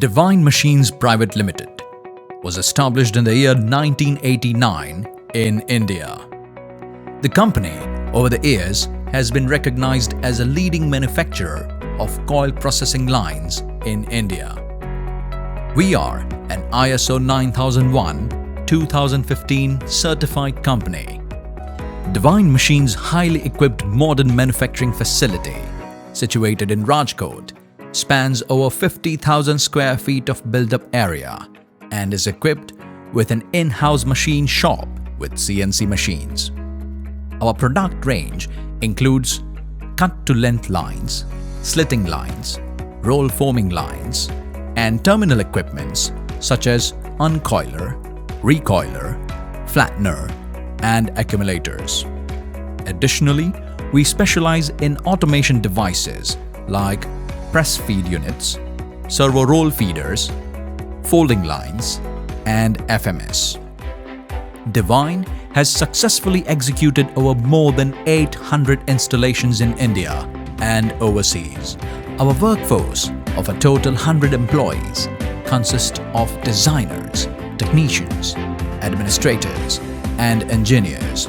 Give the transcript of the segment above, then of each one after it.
Divine Machines Pvt Ltd was established in the year 1989 in India. The company, over the years, has been recognized as a leading manufacturer of coil processing lines in India. We are an ISO 9001-2015 certified company. Divine Machines' highly equipped modern manufacturing facility, situated in Rajkot, spans over 50,000 square feet of built-up area and is equipped with an in-house machine shop with CNC machines. Our product range includes cut-to-length lines, slitting lines, roll forming lines, and terminal equipments such as uncoiler, recoiler, flattener, and accumulators. Additionally, we specialize in automation devices like press feed units, servo roll feeders, folding lines, and FMS. Divine has successfully executed over more than 800 installations in India and overseas. Our workforce of a total 100 employees consists of designers, technicians, administrators, and engineers.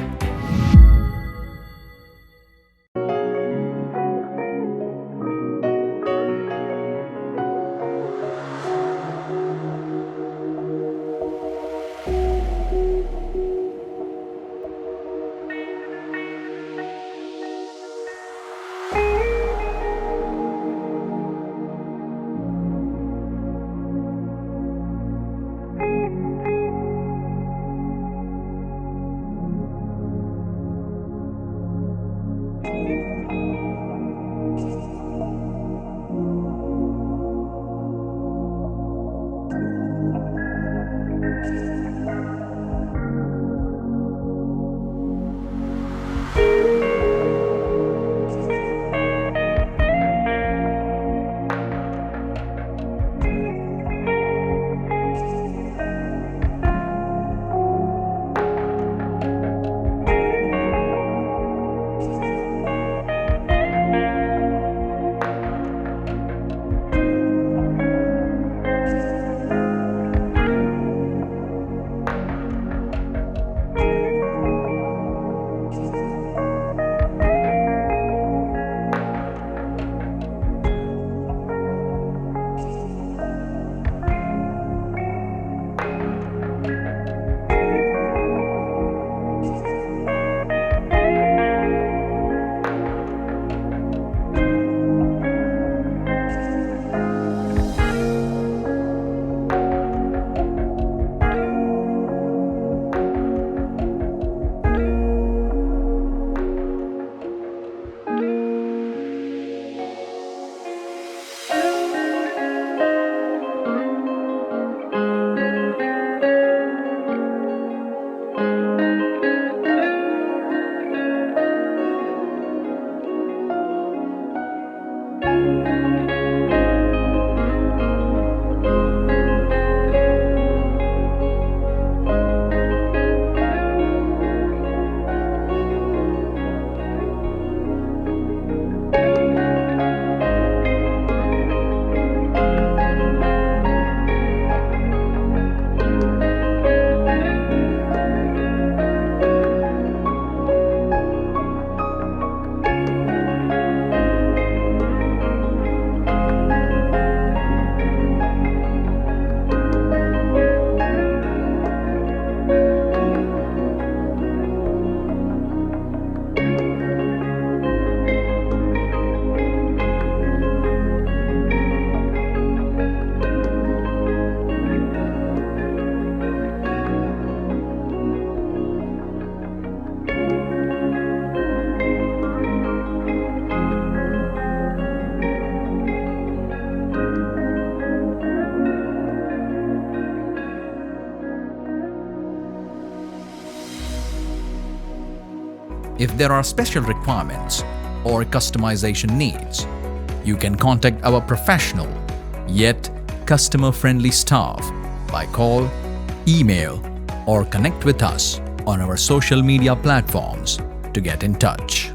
If there are special requirements or customization needs, you can contact our professional yet customer-friendly staff by call, email, or connect with us on our social media platforms to get in touch.